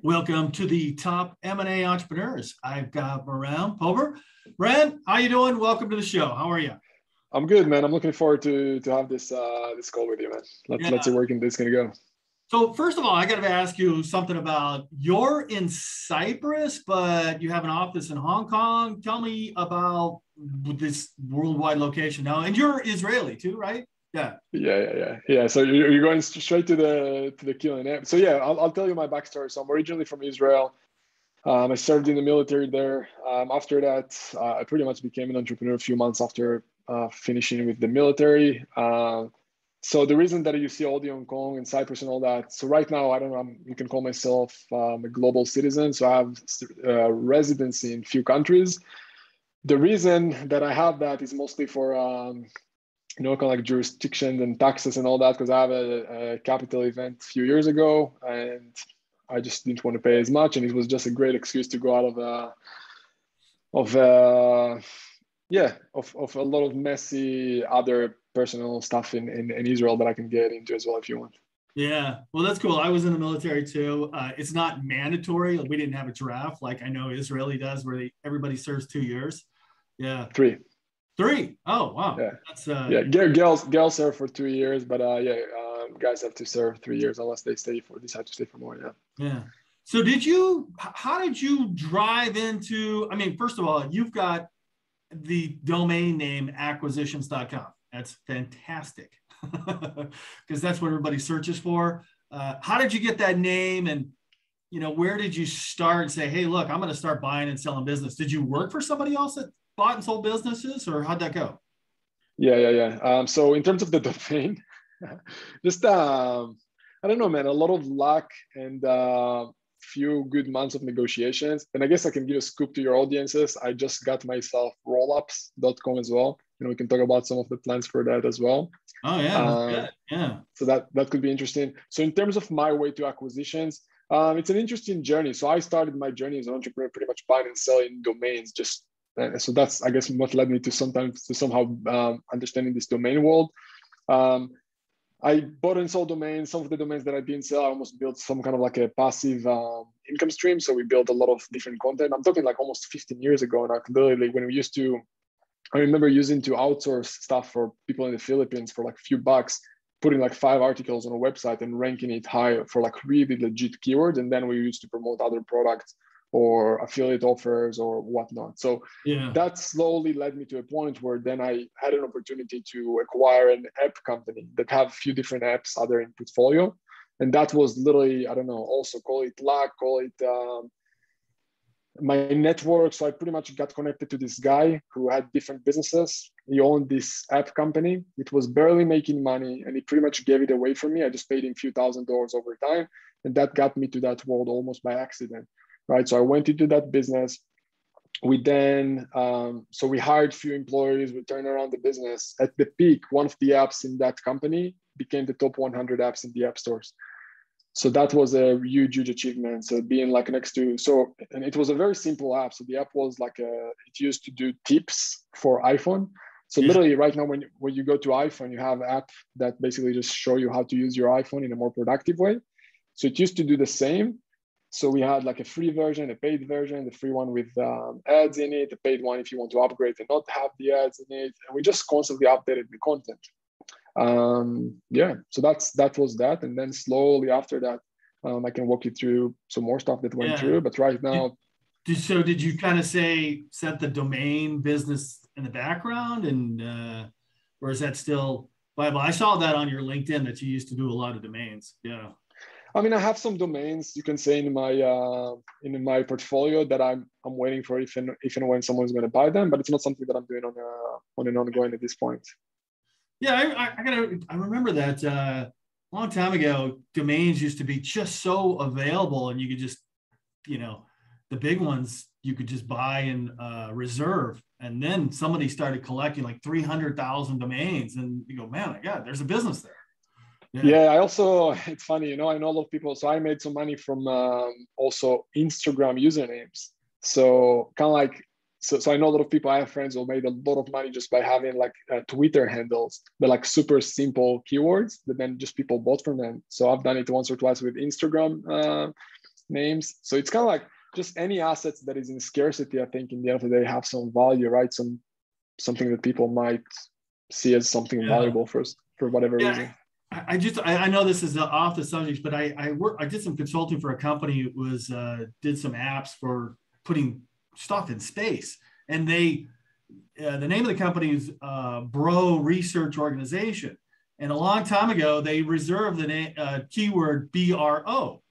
Welcome to the top M&A entrepreneurs. I've got Moran Pover. Moran, how you doing? Welcome to the show. How are you? I'm good, man. I'm looking forward to have this call with you, man. Let's see where this gonna go. So first of all, I got to ask you something about you're in Cyprus, but you have an office in Hong Kong. Tell me about this worldwide location now, and you're Israeli too, right? Yeah. So you're going straight to the Q&A. So yeah, I'll tell you my backstory. So I'm originally from Israel. I served in the military there. After that, I pretty much became an entrepreneur a few months after finishing with the military. So the reason that you see all the Hong Kong and Cyprus and all that. So right now, I don't know, you can call myself a global citizen. So I have residency in few countries. The reason that I have that is mostly for kind of like jurisdictions and taxes and all that, because I have a capital event a few years ago and I just didn't want to pay as much, and it was just a great excuse to go out of a lot of messy other personal stuff in Israel that I can get into as well if you want. Yeah, well, that's cool. I was in the military too. It's not mandatory. We didn't have a draft like I know Israeli does, where everybody serves 2 years. Yeah, three. Oh, wow. Yeah, girls serve for 2 years, but guys have to serve 3 years unless they decide to stay for more. Yeah. So how did you drive into, I mean, first of all, you've got the domain name acquisitions.com. That's fantastic because that's what everybody searches for. How did you get that name, and where did you start and say, hey, look, I'm going to start buying and selling business? Did you work for somebody else that bought and sold businesses, or how'd that go? Yeah. So in terms of the domain, just I don't know, man, a lot of luck and few good months of negotiations. And I guess I can give a scoop to your audiences. I just got myself rollups.com as well. We can talk about some of the plans for that as well. Oh yeah, yeah. So that could be interesting. So in terms of my way to acquisitions, it's an interesting journey. So I started my journey as an entrepreneur pretty much buying and selling domains. So that's, I guess, what led me to somehow understanding this domain world. I bought and sold domains. Some of the domains that I didn't sell, I almost built some kind of like a passive income stream. So we built a lot of different content. I'm talking like almost 15 years ago. And literally when I remember using to outsource stuff for people in the Philippines for like a few bucks, putting like 5 articles on a website and ranking it high for like really legit keywords. And then we used to promote other products or affiliate offers or whatnot. So that slowly led me to a point where then I had an opportunity to acquire an app company that have a few different apps other in portfolio. And that was literally, I don't know, also call it luck, call it my network. So I pretty much got connected to this guy who had different businesses. He owned this app company. It was barely making money and he pretty much gave it away for me. I just paid him a few $1,000s over time. And that got me to that world almost by accident. Right. So I went into that business. We then, so we hired few employees, we turned around the business. At the peak, one of the apps in that company became the top 100 apps in the app stores. So that was a huge achievement. So being like and it was a very simple app. So the app was like it used to do tips for iPhone. So literally right now, when you go to iPhone, you have app that basically just show you how to use your iPhone in a more productive way. So it used to do the same. So we had like a free version, a paid version, the free one with ads in it, the paid one if you want to upgrade and not have the ads in it. And we just constantly updated the content. So that was that. And then slowly after that, I can walk you through some more stuff that went through. But right now. Did you kind of set the domain business in the background, and or is that still viable? I saw that on your LinkedIn that you used to do a lot of domains. Yeah. I mean, I have some domains you can say in my portfolio that I'm waiting for if and when someone's going to buy them, but it's not something that I'm doing on an ongoing at this point. Yeah, I remember that a long time ago. Domains used to be just so available, and you could just, the big ones you could just buy and reserve, and then somebody started collecting like 300,000 domains, and you go, man, my God, there's a business there. Yeah, I also, it's funny, I know a lot of people, so I made some money from also Instagram usernames. So kind of like, so I know a lot of people, I have friends who made a lot of money just by having like Twitter handles, but like super simple keywords that then just people bought from them. So I've done it once or twice with Instagram names. So it's kind of like just any assets that is in scarcity, I think in the end of the day have some value, right? Something that people might see as something valuable for whatever reason. I know this is off the subject, but I did some consulting for a company that was did some apps for putting stuff in space, and the name of the company is Bro Research Organization, and a long time ago they reserved the keyword BRO,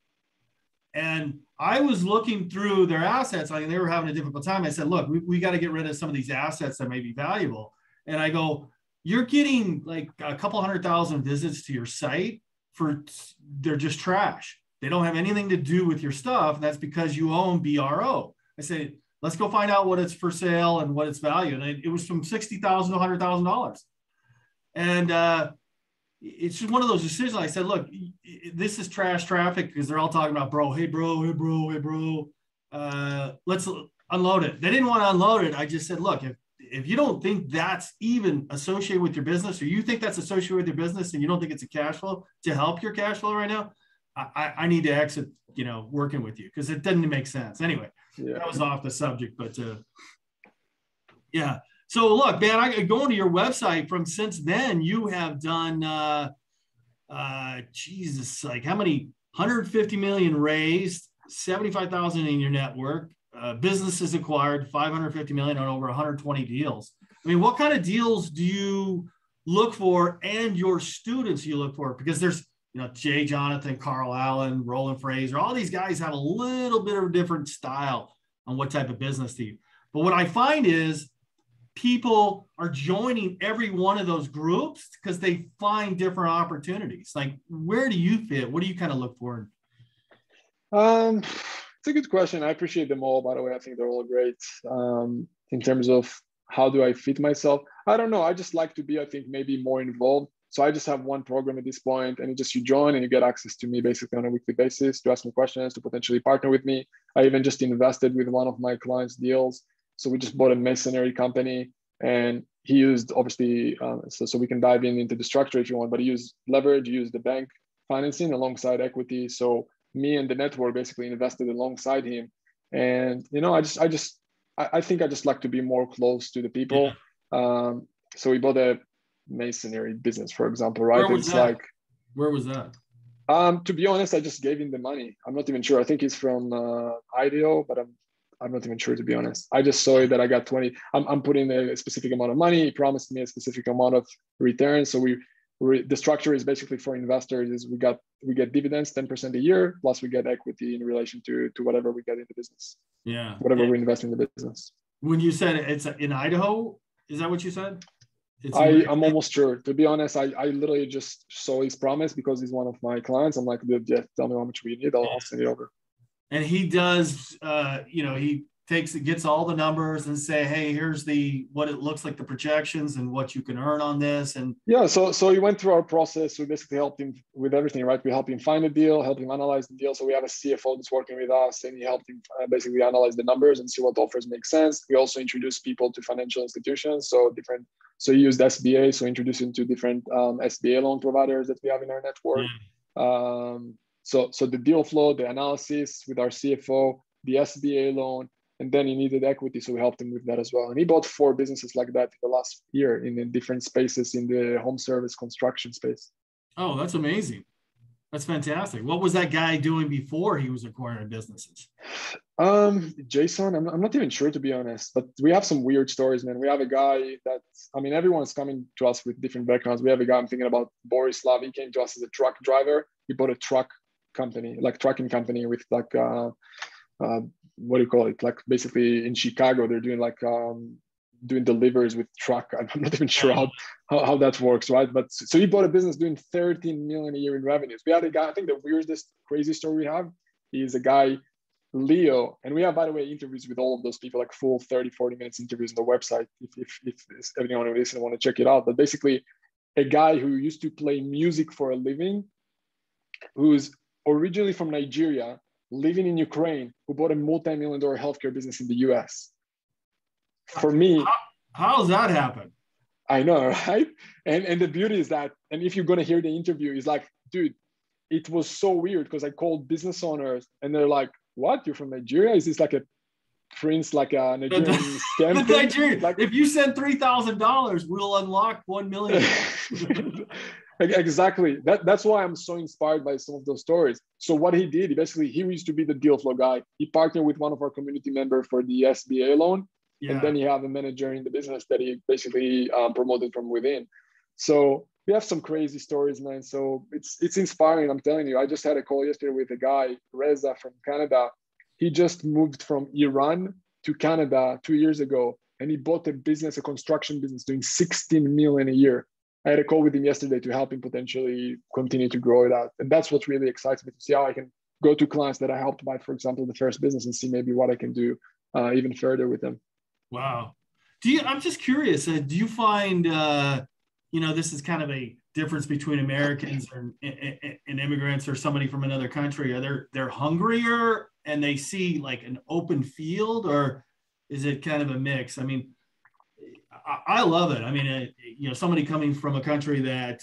and I was looking through their assets. I mean, they were having a difficult time. I said, look, we got to get rid of some of these assets that may be valuable, and I go, you're getting like a couple 100,000 visits to your site they're just trash. They don't have anything to do with your stuff. And that's because you own BRO. I said, let's go find out what it's for sale and what its value. And it was from $60,000 to $100,000. And it's just one of those decisions. I said, look, this is trash traffic because they're all talking about bro. Hey, bro, hey, bro, hey, bro. Let's unload it. They didn't want to unload it. I just said, look, if you don't think that's even associated with your business, or you think that's associated with your business and you don't think it's a cash flow to help your cash flow right now, I need to exit, working with you because it doesn't make sense. Anyway, that was off the subject, but yeah. So look, man, I going to your website from since then, you have done, Jesus, like how many 150 million raised, 75,000 in your network. Businesses acquired 550 million on over 120 deals. I mean, what kind of deals do you look for and your students you look for? Because there's, Jay Jonathan, Carl Allen, Roland Fraser, all these guys have a little bit of a different style on what type of business to you. But what I find is people are joining every one of those groups because they find different opportunities. Like, where do you fit? What do you kind of look for? It's a good question. I appreciate them all, by the way. I think they're all great. In terms of how do I fit myself? I don't know. I just like to be, I think, maybe more involved. So I just have one program at this point, and you join and you get access to me basically on a weekly basis to ask me questions, to potentially partner with me. I even just invested with one of my clients' deals. So we just bought a masonry company, and he used, obviously, so we can dive into the structure if you want, but he used leverage, he used the bank financing alongside equity. So me and the network basically invested alongside him. And, I think I just like to be more close to the people. Yeah. So we bought a masonry business, for example, right? Where was that? To be honest, I just gave him the money. I'm not even sure. I think he's from IDEO, but I'm not even sure, to be honest. I just saw it that I got 20. I'm putting a specific amount of money. He promised me a specific amount of return. So the structure is basically for investors is we get dividends 10% a year, plus we get equity in relation to whatever we get in the business. Yeah. Whatever we invest in the business. When you said it's in Idaho, is that what you said? I'm almost sure. To be honest, I literally just saw his promise because he's one of my clients. I'm like, dude, yeah, tell me how much we need. I'll send it over. And he does, he gets all the numbers and say, hey, here's what it looks like, the projections and what you can earn on this. And yeah, so he went through our process. We basically helped him with everything, right? We helped him find a deal, helped him analyze the deal. So we have a CFO that's working with us, and he helped him basically analyze the numbers and see what offers make sense. We also introduced people to financial institutions. So he used SBA, so introduced him to different SBA loan providers that we have in our network. So the deal flow, the analysis with our CFO, the SBA loan, and then he needed equity, so we helped him with that as well. And he bought 4 businesses like that in the last year in different spaces in the home service construction space. Oh, that's amazing. That's fantastic. What was that guy doing before he was acquiring businesses? Jason, I'm not even sure, to be honest, but we have some weird stories, man. We have a guy everyone's coming to us with different backgrounds. We have a guy, I'm thinking about Borislav. He came to us as a truck driver. He bought a trucking company with what do you call it? Like basically in Chicago, they're doing doing deliveries with truck. I'm not even sure how that works, right? But so he bought a business doing 13 million a year in revenues. We had a guy, I think the weirdest, crazy story we have is a guy, Leo, and we have, by the way, interviews with all of those people, like full 30, 40 minutes interviews on the website. If anyone listening want to check it out. But basically a guy who used to play music for a living, who's originally from Nigeria, living in Ukraine, who bought a multi-million-dollar healthcare business in the US. For me, how does that happen? I know, right? And the beauty is that, and if you're gonna hear the interview, he's like, dude, it was so weird because I called business owners and they're like, "What? You're from Nigeria? Is this like a prince, like a Nigerian scam thing?" Nigerian, like, if you send $3,000, we'll unlock 1 million. Exactly. That's why I'm so inspired by some of those stories. So what he did, he used to be the deal flow guy. He partnered with one of our community members for the SBA loan. Yeah. And then he had a manager in the business that he basically promoted from within. So we have some crazy stories, man. So it's inspiring. I'm telling you, I just had a call yesterday with a guy, Reza from Canada. He just moved from Iran to Canada 2 years ago, and he bought a construction business doing 16 million a year. I had a call with him yesterday to help him potentially continue to grow it out. And that's what really excites me, to see how I can go to clients that I helped buy, for example, the first business, and see maybe what I can do even further with them. Wow. I'm just curious, do you find, this is kind of a difference between Americans and immigrants or somebody from another country? They're hungrier and they see like an open field, or is it kind of a mix? I mean, I love it. I mean, somebody coming from a country that,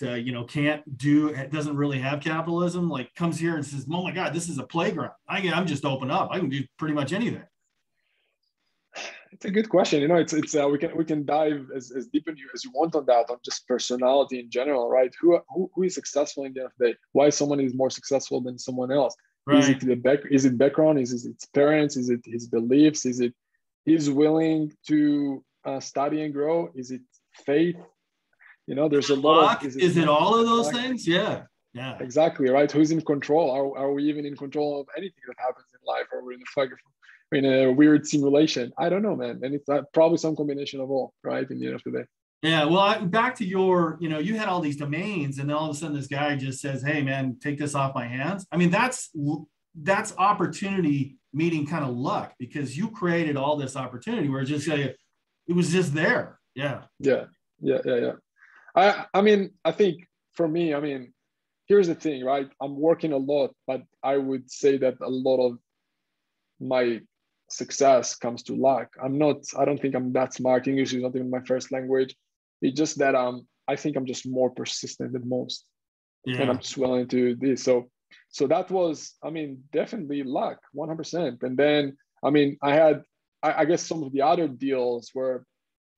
doesn't really have capitalism, like comes here and says, "Oh my God, this is a playground. I'm just open up. I can do pretty much anything." It's a good question. We can dive as deep as you want on that, on just personality in general, right? Who is successful in the end of the day? Why someone is more successful than someone else? Right. Is it background? Is it its parents? Is it his beliefs? Is it he's willing to study and grow? Is it faith? There's a lot of. Is it all of those things? Yeah. Exactly, right. Who's in control? Are we even in control of anything that happens in life, or we're in a weird simulation? I don't know, man. And it's probably some combination of all, right? In the end of the day. Yeah. Well, back to your, you had all these domains, and then all of a sudden this guy just says, "Hey, man, take this off my hands." I mean, that's opportunity meeting kind of luck, because you created all this opportunity where it was just there. Yeah. I mean, I think for me, here's the thing, right? I'm working a lot, but I would say that a lot of my success comes to luck. I don't think I'm that smart. English is not even my first language. It's just that I think I'm just more persistent than most. Yeah. And I'm just willing to do this. So that was, definitely luck, 100%. And then, I guess some of the other deals were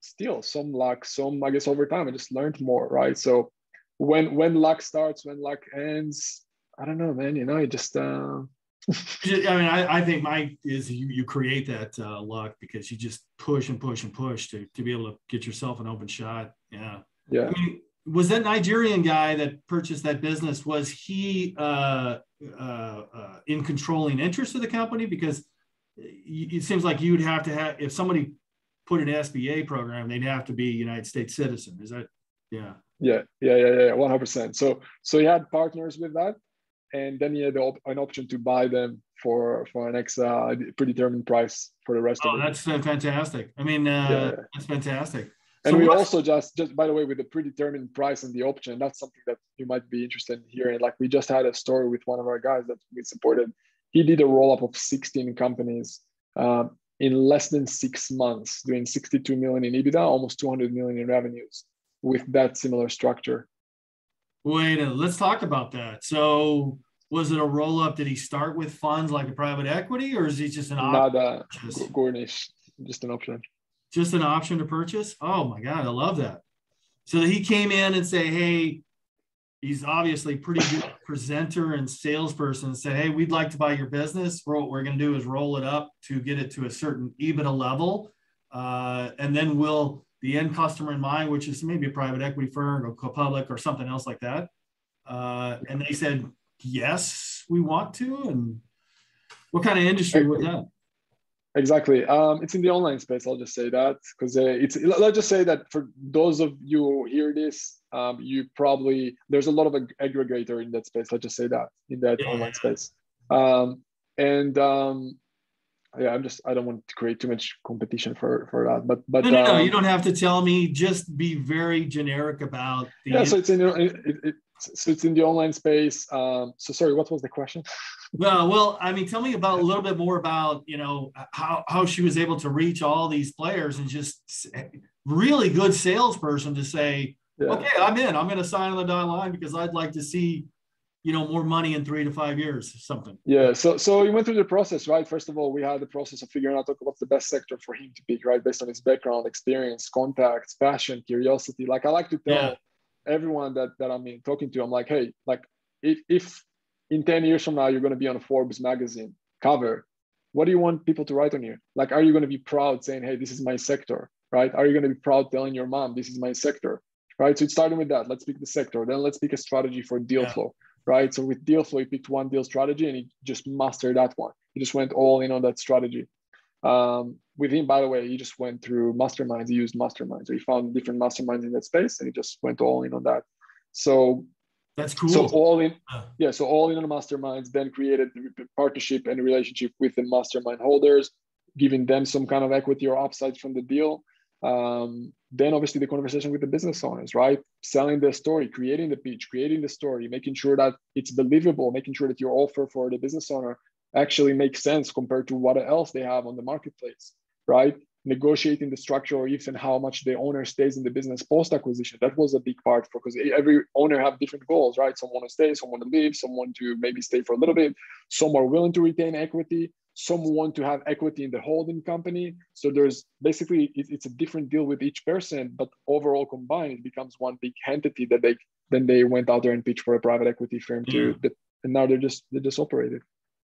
still some luck, some, I guess, over time, I just learned more, right? So when luck starts, when luck ends, I don't know, man, it just, I think mine is you create that luck, because you just push and push and push to be able to get yourself an open shot. Yeah. Yeah. Was that Nigerian guy that purchased that business, was he in controlling interest of the company? Because it seems like you'd have to have, if somebody put an SBA program, they'd have to be a United States citizen. Is that? Yeah. Yeah. 100%. So he had partners with that, and then he had an option to buy them for an extra predetermined price for the rest of it. Oh, that's fantastic. That's fantastic. And so we also just by the way, with the predetermined price and the option, that's something that you might be interested in hearing. Like, we just had a story with one of our guys that we supported. He did a roll-up of 16 companies in less than 6 months, doing 62 million in EBITDA, almost 200 million in revenues with that similar structure. Wait, let's talk about that. So was it a roll-up? Did he start with funds like a private equity, or is he just an option? Not garnish, just an option. Just an option to purchase? Oh my God, I love that. So he came in and say, hey, he's obviously pretty good presenter and salesperson, and say, hey, we'd like to buy your business. What we're going to do is roll it up to get it to a certain EBITDA level. And then the end customer in mind, which is maybe a private equity firm or public or something else like that. And they said, yes, we want to. And what kind of industry was that? Exactly. It's in the online space. I'll just say that, because let's just say that for those of you who hear this, there's a lot of aggregator in that space. Let's just say that, in that online space. I don't want to create too much competition for that, but no, you don't have to tell me. Just be very generic about the. So it's in the online space. So sorry, what was the question? Well, tell me a little bit more about, how she was able to reach all these players, and just really good salesperson to say, okay, I'm in. I'm going to sign on the dotted line because I'd like to see, more money in 3 to 5 years or something. Yeah. So we went through the process, right? First of all, we had the process of figuring out what's the best sector for him to pick, right? Based on his background, experience, contacts, passion, curiosity. Like I like to tell everyone that I'm talking to, I'm like, hey, like if in 10 years from now, you're going to be on a Forbes magazine cover, what do you want people to write on you? Like, are you going to be proud saying, hey, this is my sector, right? Are you going to be proud telling your mom, this is my sector, right? So it started with that. Let's pick the sector. Then let's pick a strategy for deal flow, right? So with deal flow, he picked one deal strategy and he just mastered that one. He just went all in on that strategy. With him, by the way, he just went through masterminds. He used masterminds. So he found different masterminds in that space and he just went all in on that. So that's cool. So all in, so all in on the masterminds, then created the partnership and relationship with the mastermind holders, giving them some kind of equity or upside from the deal. Then obviously the conversation with the business owners, right? Selling the story, creating the pitch, creating the story, making sure that it's believable, making sure that your offer for the business owner actually makes sense compared to what else they have on the marketplace, right? Negotiating the structure or if and how much the owner stays in the business post-acquisition. That was a big part because every owner have different goals, right? Some want to stay, some want to leave, some want to maybe stay for a little bit, some are willing to retain equity, some want to have equity in the holding company. So there's basically, it's a different deal with each person, but overall combined, it becomes one big entity that they went out there and pitched for a private equity firm and now they're just operated.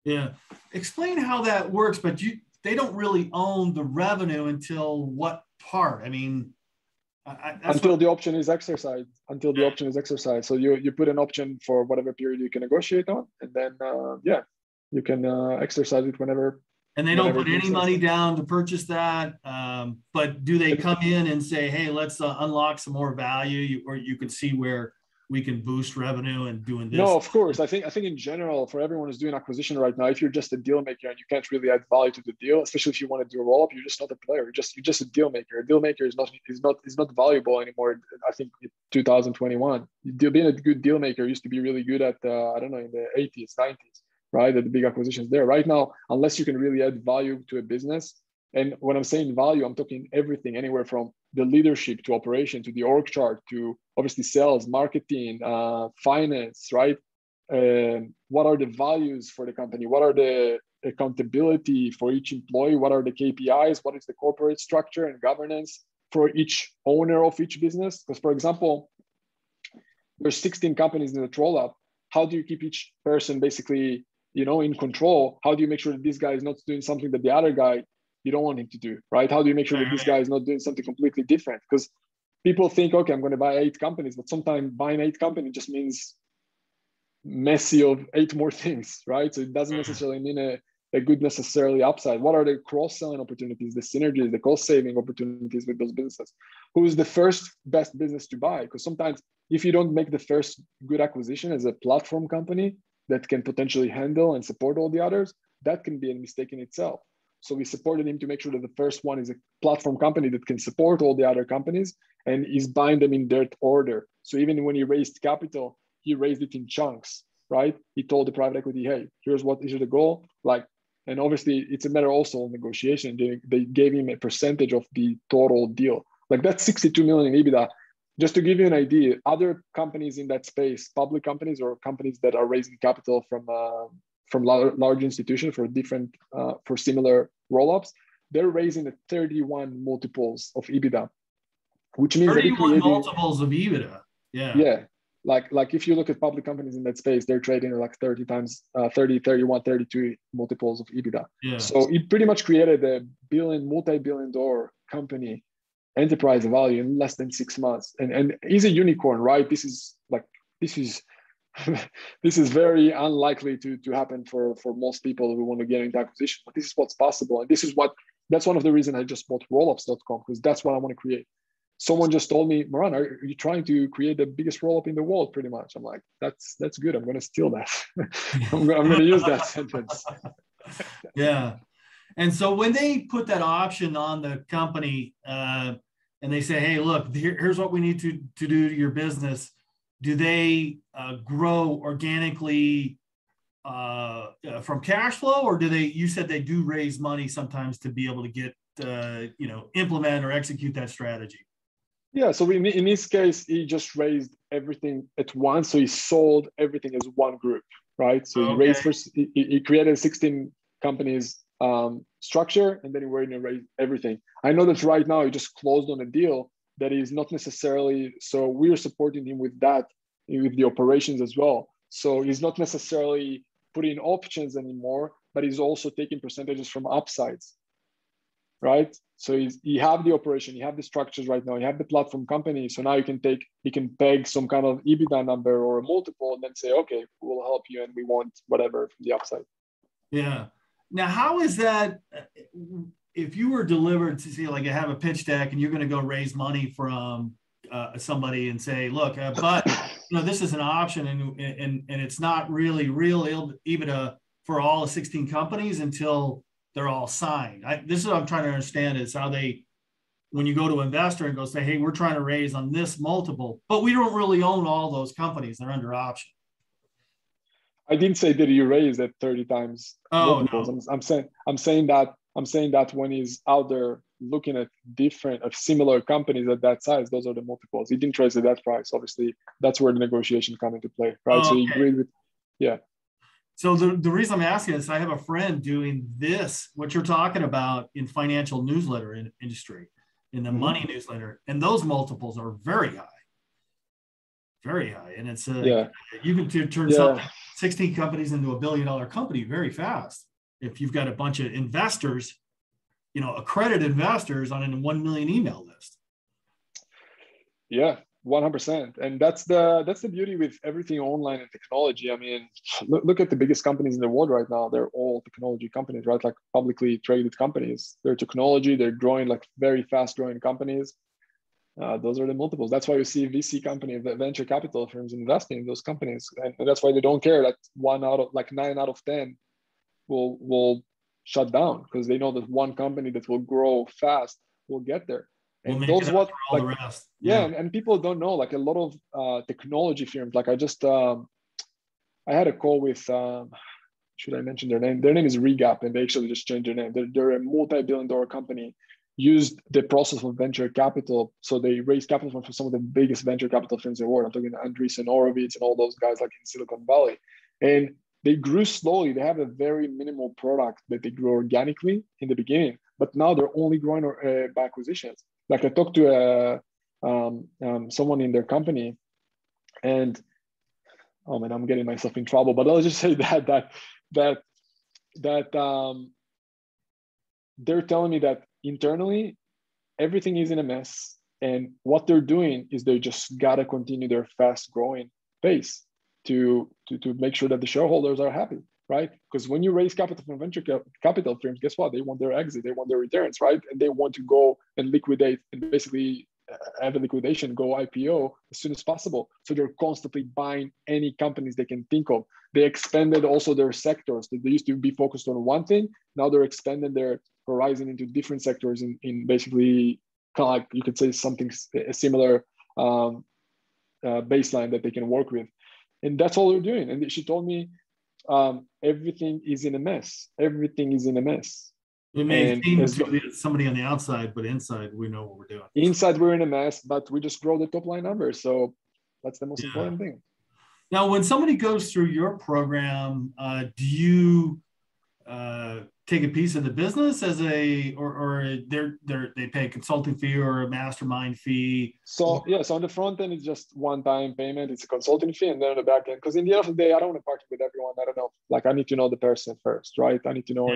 Yeah. Explain how that works, but they don't really own the revenue until what part? I mean, until the option is exercised. So you put an option for whatever period you can negotiate on, and then you can exercise it whenever. And they don't put any money down to purchase that. But do they come in and say, "Hey, let's unlock some more value," or you can see where we can boost revenue and doing this? No, of course. I think in general, for everyone who's doing acquisition right now, if you're just a deal maker and you can't really add value to the deal, especially if you want to do a roll-up, you're just not a player. You're just a deal maker. A deal maker is not valuable anymore. I think in 2021, being a good deal maker used to be really good at in the 80s, 90s, right? At the big acquisitions there. Right now, unless you can really add value to a business, and when I'm saying value, I'm talking everything, anywhere from the leadership to operation to the org chart to obviously sales, marketing, finance, right? What are the values for the company? What are the accountability for each employee? What are the KPIs? What is the corporate structure and governance for each owner of each business? Because, for example, there's 16 companies in the roll-up. How do you keep each person basically, in control? How do you make sure that this guy is not doing something that the other guy you don't want him to do, right? How do you make sure that this guy is not doing something completely different? Because people think, okay, I'm going to buy 8 companies, but sometimes buying 8 companies just means messy of 8 more things, right? So it doesn't necessarily mean a good necessarily upside. What are the cross-selling opportunities, the synergies, the cost-saving opportunities with those businesses? Who is the first best business to buy? Because sometimes if you don't make the first good acquisition as a platform company that can potentially handle and support all the others, that can be a mistake in itself. So we supported him to make sure that the first one is a platform company that can support all the other companies and is buying them in that order. So even when he raised capital, he raised it in chunks, right? He told the private equity, hey, here's the goal. And obviously it's a matter also of negotiation. They gave him a percentage of the total deal. That's 62 million in EBITDA. Just to give you an idea, other companies in that space, public companies or companies that are raising capital from large institutions for similar roll-ups, they're raising at 31 multiples of EBITDA, which means 31 multiples of EBITDA. Yeah. Like if you look at public companies in that space, they're trading at 30 times, 30, 31, 32 multiples of EBITDA. Yeah. So it pretty much created a multi-billion dollar company enterprise value in less than 6 months. And he's a unicorn, right? This is this is very unlikely to happen for most people who want to get into acquisition, but this is what's possible. And that's one of the reasons I just bought rollups.com, because that's what I want to create. Someone just told me, Moran, are you trying to create the biggest rollup in the world? Pretty much. I'm like, that's good. I'm going to steal that. I'm going to use that sentence. Yeah. And so when they put that option on the company and they say, hey, look, here's what we need to do to your business. Do they grow organically from cash flow, or you said they do raise money sometimes to be able to get, implement or execute that strategy? Yeah, so in this case, he just raised everything at once. So he sold everything as one group, right? So he Okay. raised first, he created 16 companies structure, and then he went and raised everything. I know that right now he just closed on a deal that is not necessarily, so we are supporting him with that, with the operations as well. So he's not necessarily putting options anymore, but he's also taking percentages from upsides, right? So you have the operation, you have the structures right now, you have the platform company. So now you can peg some kind of EBITDA number or a multiple and then say, okay, we'll help you and we want whatever from the upside. Yeah. Now, how is that if you were delivered to see, like, I have a pitch deck and you're going to go raise money from somebody and say, look, but this is an option and it's not really real EBITDA for all the 16 companies until they're all signed. This is what I'm trying to understand is how when you go to an investor and go say, hey, we're trying to raise on this multiple, but we don't really own all those companies. They're under option. I didn't say that you raised at 30 times multiples. No. I'm saying that when he's out there looking at similar companies at that size, those are the multiples. He didn't raise at that price. Obviously, that's where the negotiation come into play, right? So he agreed with, yeah. So the reason I'm asking is I have a friend doing this, what you're talking about in financial newsletter industry, in the money newsletter, and those multiples are very high. Very high. And it's you can turn something 16 companies into $1 billion company very fast if you've got a bunch of investors, accredited investors on a 1 million email list. Yeah, 100%. And that's the beauty with everything online and technology. I mean, look at the biggest companies in the world right now. They're all technology companies, right? Like publicly traded companies. They're technology. They're growing, like very fast growing companies. Those are the multiples. That's why you see VC companies, venture capital firms investing in those companies, and that's why they don't care that 9 out of 10 will shut down, because they know that one company that will grow fast will get there. And those what like the rest. And people don't know, like a lot of technology firms. Like I had a call with should I mention their name? Their name is Regap, and they actually just changed their name. They're a multi-billion-dollar company. Used the process of venture capital. So they raised capital from some of the biggest venture capital firms in the world. I'm talking Andreessen Horowitz and all those guys like in Silicon Valley. And they grew slowly. They have a very minimal product that they grew organically in the beginning, but now they're only growing by acquisitions. Like I talked to someone in their company, and oh man, I'm getting myself in trouble. But I'll just say that they're telling me that internally everything is in a mess, and what they're doing is they just gotta continue their fast growing pace to make sure that the shareholders are happy, right? Because when you raise capital from venture capital firms, guess what? They want their exit, they want their returns, right? And they want to go and liquidate and basically have a liquidation, go IPO as soon as possible. So they're constantly buying any companies they can think of. They expanded also their sectors. They used to be focused on one thing. Now they're expanding their horizon into different sectors in basically kind of like, you could say something a similar baseline that they can work with. And that's all they're doing. And she told me everything is in a mess. Everything is in a mess. It may seem to somebody on the outside, but inside we know what we're doing. Inside we're in a mess, but we just grow the top line numbers. So that's the most important thing. Now, when somebody goes through your program, do you take a piece of the business as or they pay a consulting fee or a mastermind fee? So so on the front end, it's just one-time payment. It's a consulting fee, and then on the back end, because in the end of the day, I don't want to partner with everyone. I don't know. Like I need to know the person first, right? I need to know.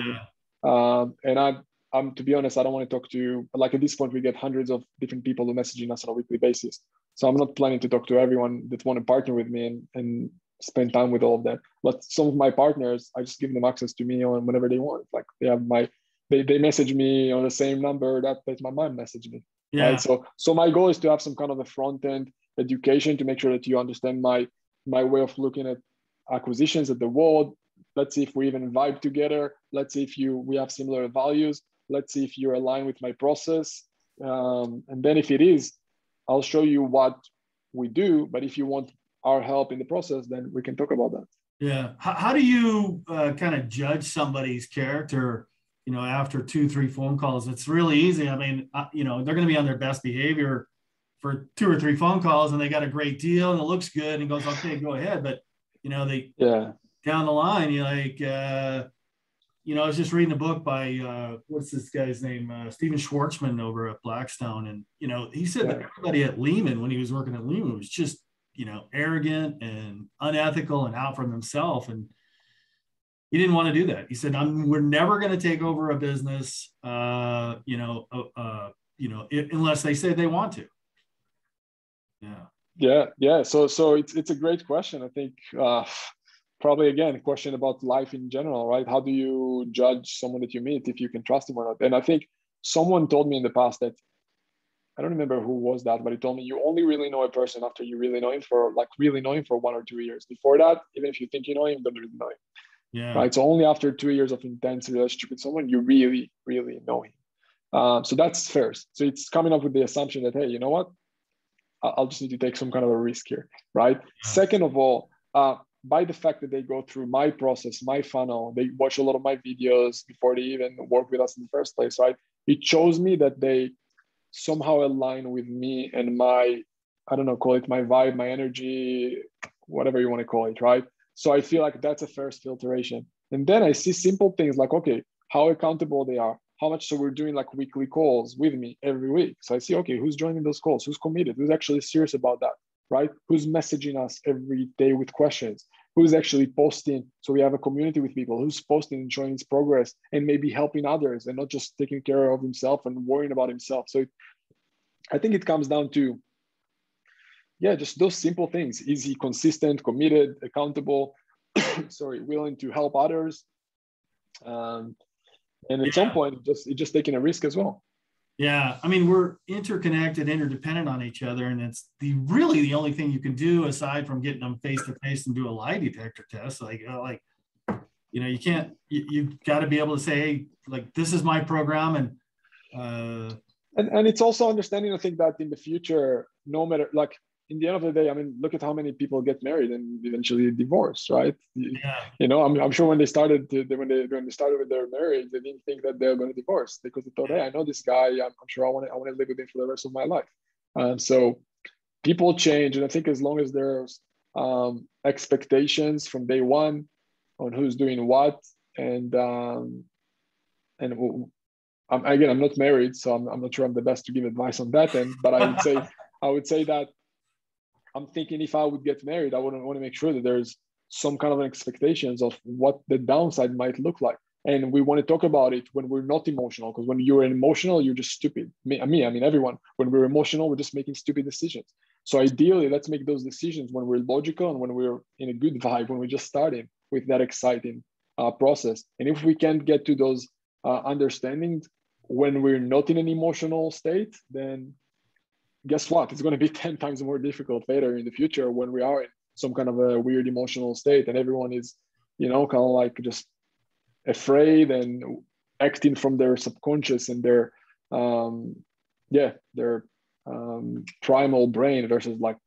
And I'm to be honest, I don't want to talk to, like at this point, we get hundreds of different people who messaging us on a weekly basis. So I'm not planning to talk to everyone that want to partner with me and spend time with all of them. But some of my partners, I just give them access to me on whenever they want. Like they have they message me on the same number that my mom messaged me. Yeah. Right. So my goal is to have some kind of a front end education to make sure that you understand my way of looking at acquisitions at the world. Let's see if we even vibe together. Let's see if we have similar values. Let's see if you're aligned with my process. And then if it is, I'll show you what we do. But if you want our help in the process, then we can talk about that. Yeah. How do you kind of judge somebody's character, after 2-3 phone calls? It's really easy. I mean, they're going to be on their best behavior for 2 or 3 phone calls and they got a great deal and it looks good and goes, okay, go ahead. But, they down the line, you're like, I was just reading a book by, what's this guy's name? Steven Schwartzman over at Blackstone. And, he said that everybody at Lehman, when he was working at Lehman, was just, arrogant and unethical and out for themselves. And he didn't want to do that. He said, we're never going to take over a business, unless they say they want to. Yeah. So it's a great question. I think probably again, a question about life in general, right? How do you judge someone that you meet if you can trust him or not? And I think someone told me in the past that, I don't remember who was that, but he told me you only really know a person after you really know him for 1 or 2 years. Before that, even if you think you know him, you don't really know him. Yeah. Right. So only after 2 years of intense relationship with someone, you really, really know him. So that's first. So it's coming up with the assumption that, hey, you know what? I'll just need to take some kind of a risk here, right? Yeah. Second of all, by the fact that they go through my process, my funnel, they watch a lot of my videos before they even work with us in the first place, right? It shows me that they somehow align with me and my, I don't know, call it my vibe, my energy, whatever you want to call it, right? So I feel like that's a first filtration. And then I see simple things like, okay, how accountable they are, how much, so we're doing like weekly calls with me every week. So I see, okay, who's joining those calls, who's committed, who's actually serious about that, right? Who's messaging us every day with questions, who's actually posting. So we have a community with people who's posting and showing his progress and maybe helping others and not just taking care of himself and worrying about himself. So I think it comes down to, just those simple things. Is he consistent, committed, accountable, willing to help others? And at some point, it's just taking a risk as well. Yeah, I mean, we're interconnected, interdependent on each other, and it's really the only thing you can do aside from getting them face to face and do a lie detector test. You can't. You've got to be able to say, hey, like, this is my program, and it's also understanding. I think that in the future, no matter, like, in the end of the day, I mean, look at how many people get married and eventually divorce, right? Yeah. I'm sure when they started with their marriage, they didn't think that they're going to divorce because they thought, hey, I know this guy. I'm sure I want to live with him for the rest of my life. So people change, and I think as long as there's expectations from day one on who's doing what, and I'm not married, so I'm not sure I'm the best to give advice on that end. But I would say that I'm thinking if I would get married, I would want to make sure that there's some kind of expectations of what the downside might look like. And we want to talk about it when we're not emotional, because when you're emotional, you're just stupid. I mean, everyone, when we're emotional, we're just making stupid decisions. So ideally, let's make those decisions when we're logical and when we're in a good vibe, when we're just starting with that exciting process. And if we can't get to those understandings when we're not in an emotional state, then guess what? It's going to be 10 times more difficult later in the future when we are in some kind of a weird emotional state and everyone is, kind of like just afraid and acting from their subconscious and their primal brain versus like,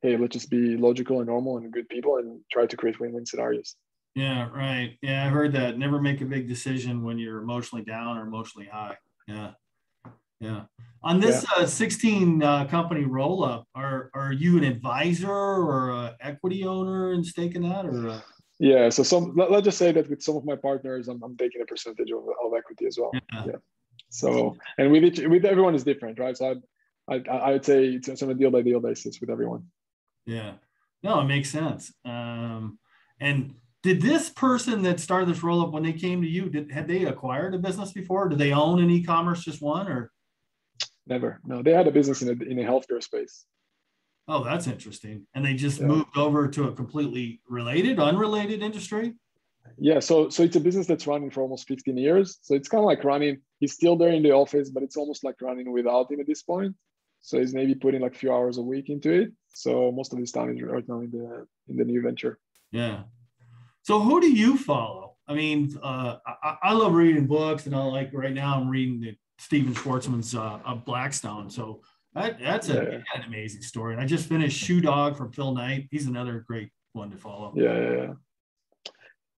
hey, let's just be logical and normal and good people and try to create win-win scenarios. Yeah, right. Yeah, I heard that. Never make a big decision when you're emotionally down or emotionally high. Yeah. On this 16 company roll up, are you an advisor or an equity owner and stake in that, or? Yeah. So let's just say that with some of my partners, I'm taking a percentage of equity as well. Yeah. So, and with everyone is different, right? So I would say it's on a deal by deal basis with everyone. Yeah. No, it makes sense. And did this person that started this roll up, when they came to you, had they acquired a business before? Do they own an e-commerce, just one, or? Never. No, they had a business in a healthcare space. Oh, that's interesting. And they just moved over to a completely unrelated industry? Yeah. So it's a business that's running for almost 15 years. So it's kind of like running. He's still there in the office, but it's almost like running without him at this point. So he's maybe putting like a few hours a week into it. So most of his time is right now in the new venture. Yeah. So who do you follow? I mean, I love reading books, and right now I'm reading Steven Schwartzman's Blackstone. So that's an amazing story. And I just finished Shoe Dog from Phil Knight. He's another great one to follow. Yeah.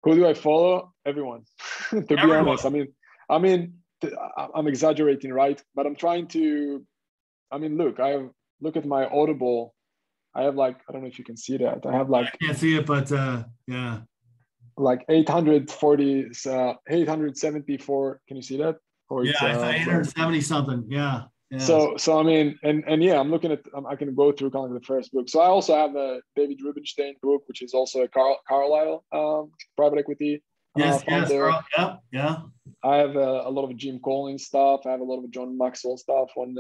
Who do I follow? Everyone. To be honest, I mean, I'm exaggerating, right? But I'm trying to. I mean, look, I have look at my Audible. I have like, I don't know if you can see that. I have like, I can't see it, but yeah. Like 874. Can you see that? Or Yeah, it's I thought 870 something. Yeah. Yeah. So I mean, and yeah, I'm looking at, I can go through kind of the first book. So I also have a David Rubenstein book, which is also a Carlyle private equity Yes, founder. yeah, yeah. I have a lot of Jim Collins stuff. I have a lot of John Maxwell stuff on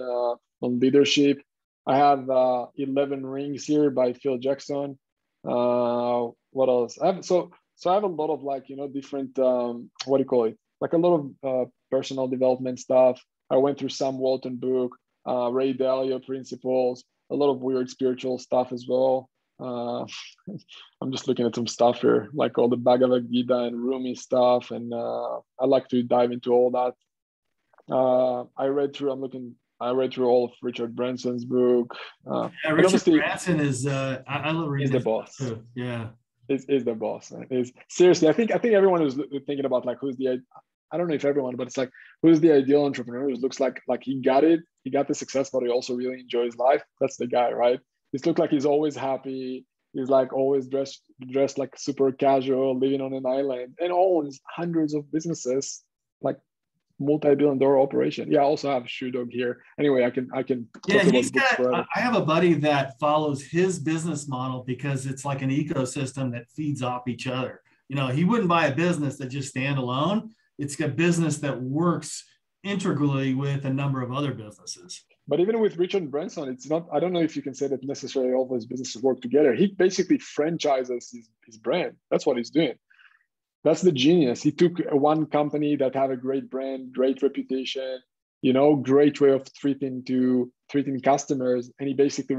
leadership. I have 11 Rings here by Phil Jackson. What else? So I have a lot of like, different, what do you call it? Like a lot of personal development stuff. I went through Sam Walton book, Ray Dalio principles, a lot of weird spiritual stuff as well. I'm just looking at some stuff here, like all the Bhagavad Gita and Rumi stuff. And I like to dive into all that. I read through all of Richard Branson's book. Yeah, Richard Branson is, I love reading the boss. Too. Yeah. Is the boss. Is seriously, I think everyone is thinking about like I don't know if everyone, but it's like, who's the ideal entrepreneur who looks like he got the success, but he also really enjoys life. That's the guy, right? He looks like he's always happy. He's like always dressed like super casual, living on an island, and owns hundreds of businesses, like multi-billion-dollar operation. Yeah, I also have Shoe Dog here. Anyway, I can yeah, he's got, I have a buddy that follows his business model because it's like an ecosystem that feeds off each other. He wouldn't buy a business that just stand alone. It's a business that works integrally with a number of other businesses. But even with Richard Branson, it's not, I don't know if you can say that necessarily all those businesses work together. He basically franchises his brand. That's what he's doing. That's the genius. He took one company that had a great brand, great reputation, great way of treating customers, and he basically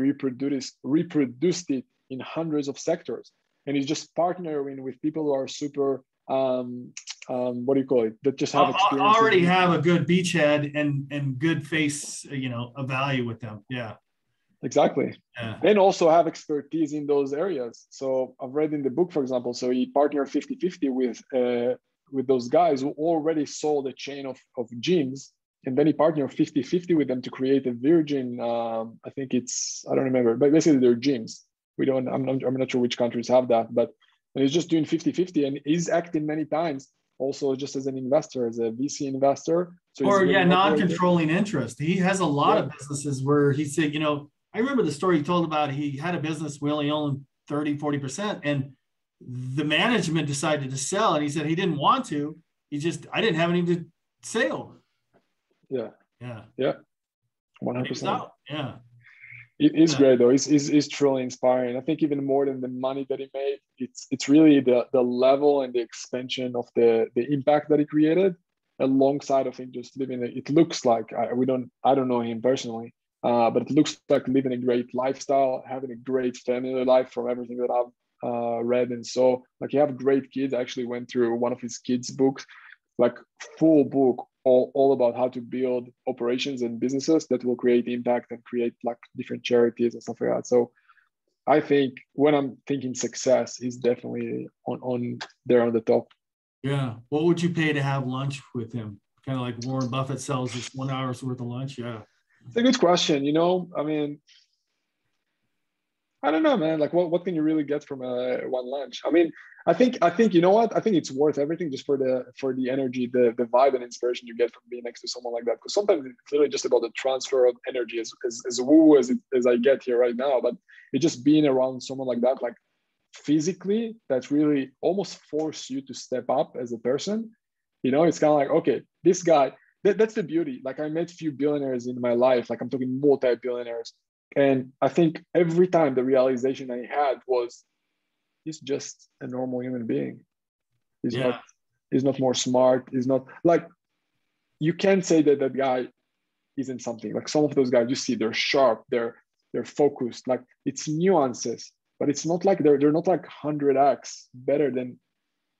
reproduced it in hundreds of sectors. And he's just partnering with people who are super, what do you call it? That just have experience. Already have a good beachhead and good face, a value with them. Yeah. Exactly. Yeah. And also have expertise in those areas. So I've read in the book, for example, so he partnered 50-50 with those guys who already sold a chain of gyms. And then he partnered 50-50 with them to create a Virgin, I think I don't remember, but basically they're gyms. I'm not sure which countries have that, but he's just doing 50-50 and he's acting many times also just as an investor, as a VC investor. So non-controlling interest. He has a lot of businesses where he said, I remember the story he told about he had a business where only owned 30-40%, and the management decided to sell, and he said he didn't want to. I didn't have any to say over. Yeah. 100%. Yeah. It's great though. It's truly inspiring. I think even more than the money that he made, it's really the level and the expansion of the impact that he created, alongside of him just living. It looks like I don't know him personally. But it looks like living a great lifestyle, having a great family life from everything that I've read and saw. Like, you have great kids. I actually went through one of his kids' books, like full book, all about how to build operations and businesses that will create impact and create like different charities and stuff like that. So I think when I'm thinking success, he's definitely on there on the top. Yeah. What would you pay to have lunch with him? Kind of like Warren Buffett sells just 1 hour's worth of lunch. Yeah. It's a good question. I mean, I don't know, man. Like, what can you really get from one lunch? I mean, I think you know what? I think it's worth everything just for the energy, the vibe and inspiration you get from being next to someone like that. Because sometimes it's literally just about the transfer of energy, as woo as I get here right now. But it's just being around someone like that, like physically, that really almost force you to step up as a person. It's kind of like, okay, this guy. That's the beauty. Like, I met a few billionaires in my life. Like, I'm talking multi-billionaires. And I think every time the realization I had was, he's just a normal human being. He's not more smart. He's not like, you can't say that guy isn't something. Like, some of those guys, you see, they're sharp, they're focused. Like, it's nuances, but it's not like they're not like 100x better than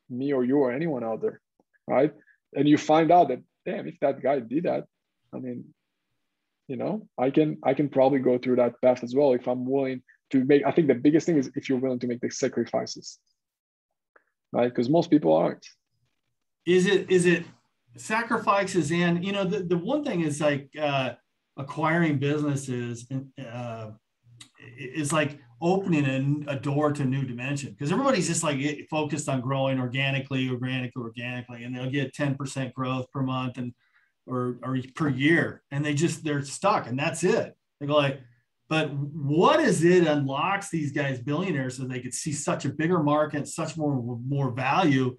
me or you or anyone out there, right? And you find out that, damn, if that guy did that, I mean, I can probably go through that path as well if I'm willing to make. I think the biggest thing is if you're willing to make the sacrifices, right? Because most people aren't. Is it sacrifices? And the one thing is like acquiring businesses is like opening a door to a new dimension, because everybody's just like focused on growing organically, and they'll get 10% growth per month or per year, and they're stuck, and that's it. They go like, but what is it unlocks these guys billionaires so they could see such a bigger market, such more value,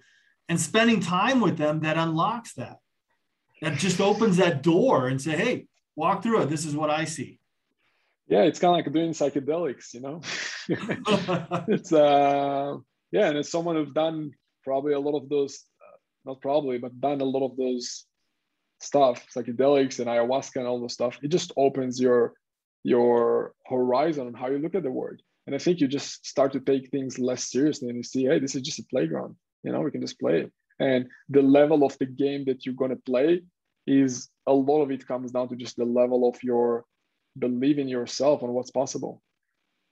and spending time with them that unlocks that just opens that door and say, hey, walk through it. This is what I see. Yeah, it's kind of like doing psychedelics, It's yeah, and as someone who's done probably a lot of those, not probably, but done a lot of those stuff, psychedelics and ayahuasca and all those stuff, it just opens your horizon on how you look at the world. And I think you just start to take things less seriously, and you see, hey, this is just a playground. We can just play. And the level of the game that you're going to play is, a lot of it comes down to just the level of your believe in yourself and what's possible.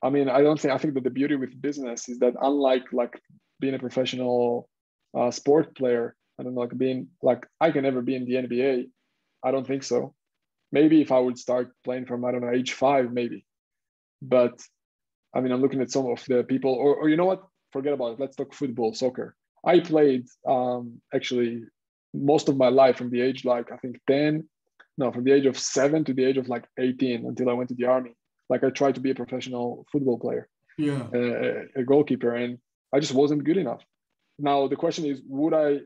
I mean, I think that the beauty with business is that, unlike like being a professional sport player, I don't know, like being like, I can never be in the NBA. I don't think so. Maybe if I would start playing from, I don't know, age 5, maybe. But I mean, I'm looking at some of the people, or you know what? Forget about it. Let's talk football, soccer. I played actually most of my life from the age, like I think from the age of 7 to the age of like 18, until I went to the army. Like I tried to be a professional football player, a goalkeeper, and I just wasn't good enough. Now the question is, would I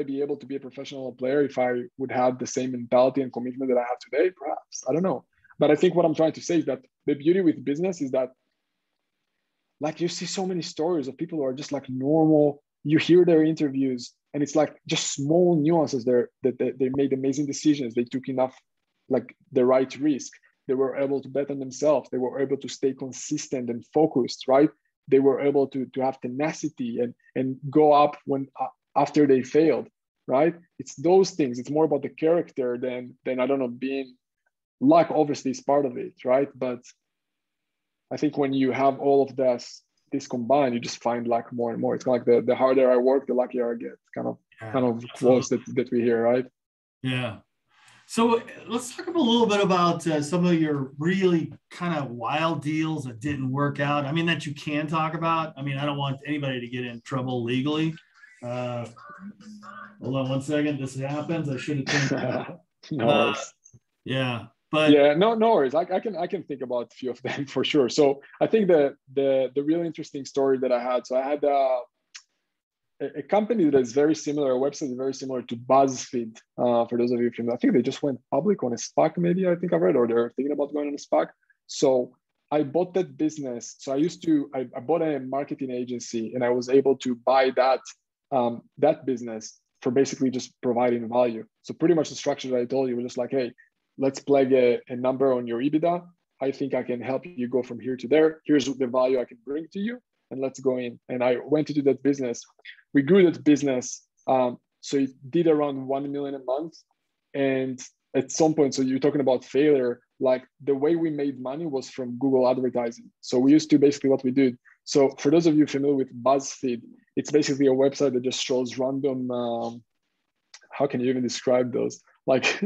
be able to be a professional player if I would have the same mentality and commitment that I have today? Perhaps, I don't know. But I think what I'm trying to say is that the beauty with business is that, like, you see so many stories of people who are just like normal. You hear their interviews, and it's like just small nuances there that they made amazing decisions. They took enough, like the right risk. They were able to bet on themselves. They were able to stay consistent and focused, right? They were able to have tenacity and go up when after they failed, right? It's those things. It's more about the character than I don't know, being luck obviously is part of it, right? But I think when you have all of this combined, you just find luck more and more. It's kind of like the harder I work, the luckier I get. Kind of quotes that we hear, right? Yeah. So let's talk a little bit about some of your really kind of wild deals that didn't work out. I mean, that you can talk about. I mean, I don't want anybody to get in trouble legally. Hold on one second. This happens. I should have turned that. No worries. Yeah. But yeah, no worries. I can think about a few of them for sure. So I think the really interesting story that I had. So I had a company that is very similar, a website very similar to BuzzFeed. For those of you from, I think they just went public on a SPAC, maybe, I think I've read, or they're thinking about going on a SPAC. So I bought that business. So I bought a marketing agency, and I was able to buy that business for basically just providing value. So pretty much the structure that I told you was just like, hey, let's plug a number on your EBITDA. I think I can help you go from here to there. Here's the value I can bring to you, and let's go in. And I went to do that business. We grew that business. So it did around 1 million a month. And at some point, so you're talking about failure, like the way we made money was from Google advertising. So we used to basically what we did. So for those of you familiar with BuzzFeed, it's basically a website that just shows random, how can you even describe those? Like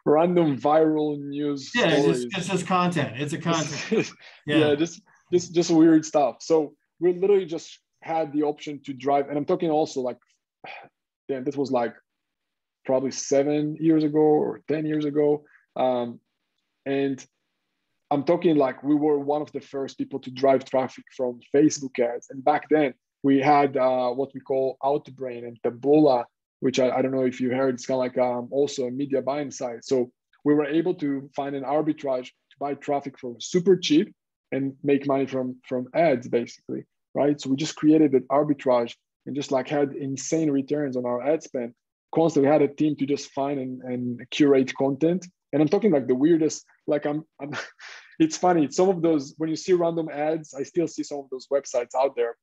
random viral news stories. It's just content. It's a content. Yeah, just weird stuff. So we literally just had the option to drive, and I'm talking also like, damn, this was like probably 7 years ago or 10 years ago. And I'm talking like we were one of the first people to drive traffic from Facebook ads. And back then we had what we call Outbrain and Taboola, which I don't know if you heard. It's kind of like also a media buying site. So we were able to find an arbitrage to buy traffic for super cheap and make money from ads, basically, right? So we just created that arbitrage and just like had insane returns on our ad spend. Constantly had a team to just find and curate content. And I'm talking like the weirdest, like I'm it's funny. Some of those, when you see random ads, I still see some of those websites out there.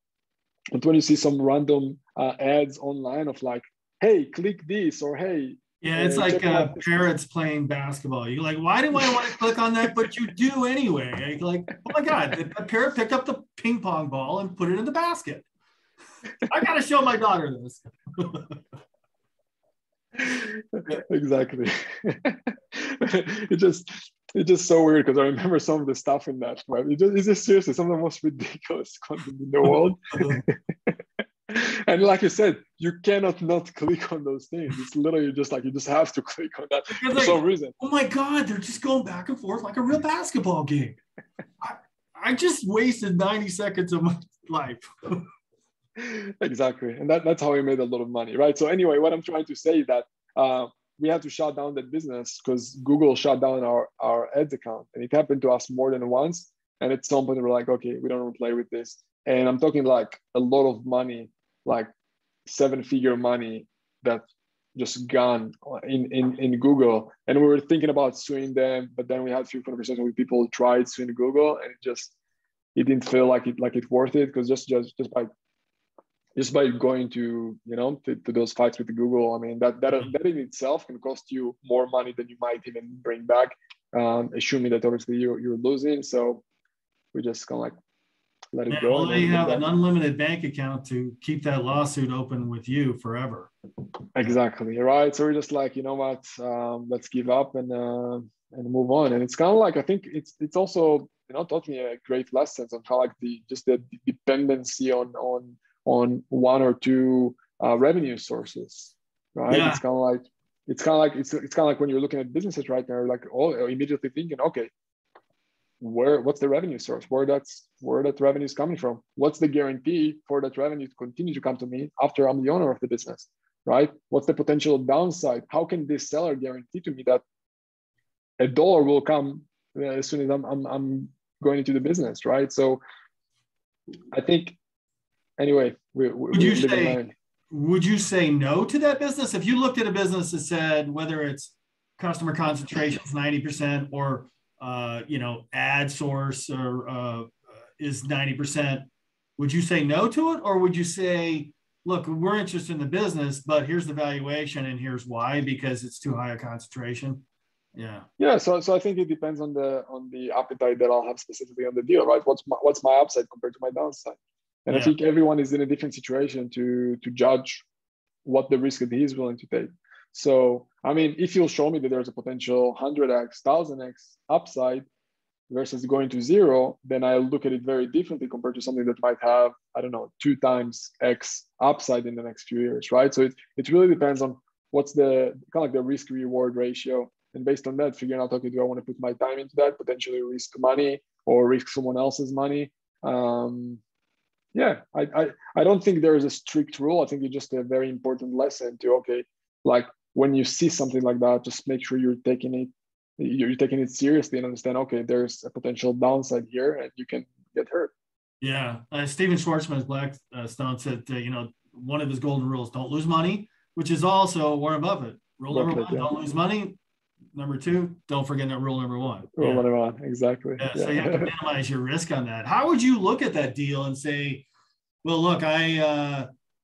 But when you see some random ads online of like, hey, click this, or hey. Yeah, it's like parrots playing basketball. You're like, why do I want to click on that? But you do anyway. Like, oh my God, the parrot picked up the ping pong ball and put it in the basket. I got to show my daughter this. Exactly. It just, it's just so weird because I remember some of the stuff in that web. It's just seriously some of the most ridiculous content in the world. And like you said, you cannot not click on those things. It's literally just like you just have to click on that for like, some reason. Oh my God, they're just going back and forth like a real basketball game. I just wasted 90 seconds of my life. Exactly. And that's how we made a lot of money, right? So anyway, what I'm trying to say is that we had to shut down that business because Google shut down our ads account. And it happened to us more than once. And at some point, we're like, okay, we don't want to play with this. And I'm talking like a lot of money, like 7-figure money that just gone in Google. And we were thinking about suing them, but then we had a few conversations with people who tried suing Google, and it didn't feel like it worth it, because just by going to to those fights with Google, I mean that in itself can cost you more money than you might even bring back, assuming that obviously you're losing. So we just kind of like let it go. Well, they have an unlimited bank account to keep that lawsuit open with you forever. Exactly, right. So we're just like, you know what, let's give up and move on. And it's kind of like, I think it's also taught me a great lesson on how like the dependency on one or two revenue sources, right? Yeah. It's kind of like when you're looking at businesses right now, like immediately thinking, okay, what's the revenue source? Where that revenue is coming from? What's the guarantee for that revenue to continue to come to me after I'm the owner of the business, right? What's the potential downside? How can this seller guarantee to me that $1 will come as soon as I'm going into the business, right? So I think, anyway, would you say no to that business? If you looked at a business that said whether it's customer concentration is 90% or ad source or is 90%, would you say no to it? Or would you say, look, we're interested in the business, but here's the valuation and here's why, because it's too high a concentration? Yeah. So I think it depends on the appetite that I'll have specifically on the deal, right? What's my upside compared to my downside? And I think everyone is in a different situation to judge what the risk that he is willing to take. So, I mean, if you'll show me that there's a potential 100x, 1000x upside versus going to zero, then I'll look at it very differently compared to something that might have, I don't know, 2 times X upside in the next few years, right? So it really depends on what's the kind of like the risk reward ratio. And based on that, figuring out, okay, do I want to put my time into that, potentially risk money or risk someone else's money? I don't think there is a strict rule. I think it's just a very important lesson to, okay, like when you see something like that, just make sure you're taking it seriously and understand, okay, there's a potential downside here and you can get hurt. Yeah. Steven Schwarzman's Blackstone said, one of his golden rules, don't lose money, which is also Warren Buffett. Rule number one, don't lose money. Number 2, don't forget that rule number 1. Rule number 1, exactly. Yeah, so you have to minimize your risk on that. How would you look at that deal and say, well, look,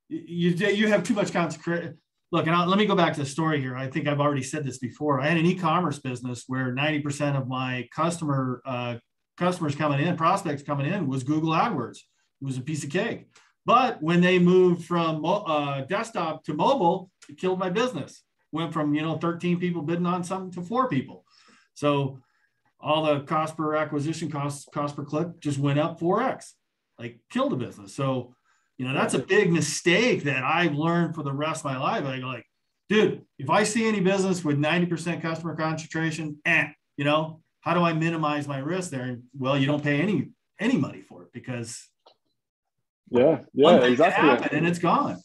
you have too much concentration. Look, and let me go back to the story here. I think I've already said this before. I had an e-commerce business where 90% of my customers coming in, prospects coming in, was Google AdWords. It was a piece of cake. But when they moved from desktop to mobile, it killed my business. Went from 13 people bidding on something to 4 people. So all the cost per acquisition, cost per click just went up 4x, like killed the business. So that's a big mistake that I've learned for the rest of my life. I go like, dude, if I see any business with 90% customer concentration, how do I minimize my risk there? And well, you don't pay any money for it, because one thing exactly can happen and it's gone.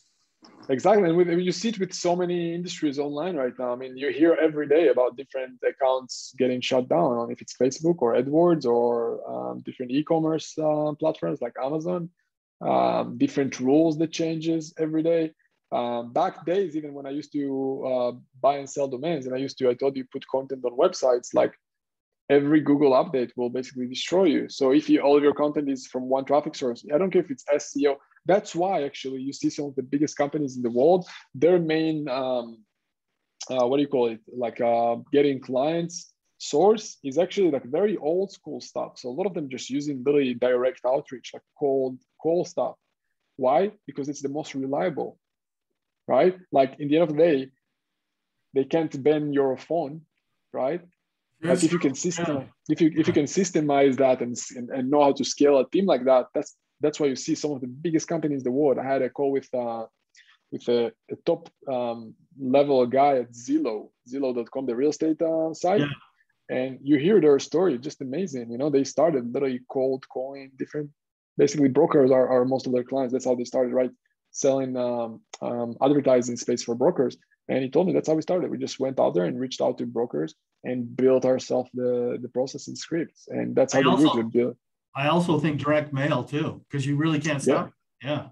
Exactly. And you see it with so many industries online right now. I mean, you hear every day about different accounts getting shut down, if it's Facebook or AdWords or different e-commerce platforms like Amazon, different rules that changes every day. Back days, even when I used to buy and sell domains, and I told you put content on websites, like every Google update will basically destroy you. So if all of your content is from one traffic source, I don't care if it's SEO. That's why actually you see some of the biggest companies in the world, their main, getting clients source is actually like very old school stuff. So a lot of them just using really direct outreach, like cold call stuff. Why? Because it's the most reliable, right? Like in the end of the day, they can't ban your phone, right? Like That's if you can true. system, Yeah. if you can systemize that and know how to scale a team like that, that's why you see some of the biggest companies in the world. I had a call with a top level guy at Zillow.com, the real estate site. Yeah. And you hear their story, just amazing. You know, they started literally cold calling different, basically brokers are most of their clients. That's how they started, right? Selling advertising space for brokers. And he told me that's how we started. We just went out there and reached out to brokers and built ourselves the process and scripts. And that's I how they do it. also They build. I also think direct mail too, because you really can't Yeah. stop it. Yeah.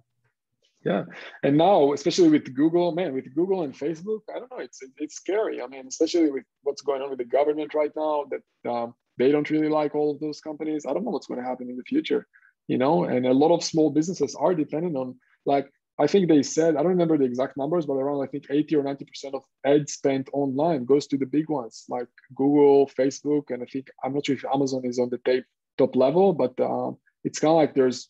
Yeah, and now, especially with Google, man, with Google and Facebook, I don't know, it's scary. I mean, especially with what's going on with the government right now, that they don't really like all of those companies. I don't know what's going to happen in the future, you know. And a lot of small businesses are dependent on, like, I think they said, I don't remember the exact numbers, but around I think 80 or 90% of ad spent online goes to the big ones like Google, Facebook, and I think I'm not sure if Amazon is on the top level, but it's kind of like there's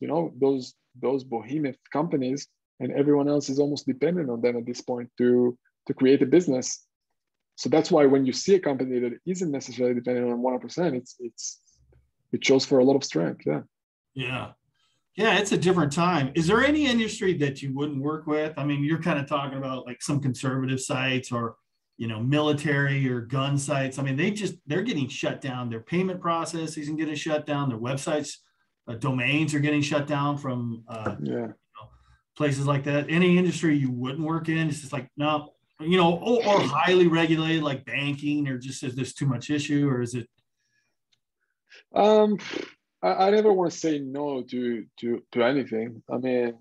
those behemoth companies and everyone else is almost dependent on them at this point to create a business. So that's why when you see a company that isn't necessarily dependent on 1%, it shows for a lot of strength. Yeah. Yeah. Yeah, it's a different time. Is there any industry that you wouldn't work with? I mean, you're kind of talking about like some conservative sites or, military or gun sites. I mean, they're getting shut down. Their payment processes are getting shut down. Their websites, domains are getting shut down from places like that. Any industry you wouldn't work in? It's just like, no, or highly regulated like banking, or just is this too much issue, or is it? I never want to say no to anything. I mean,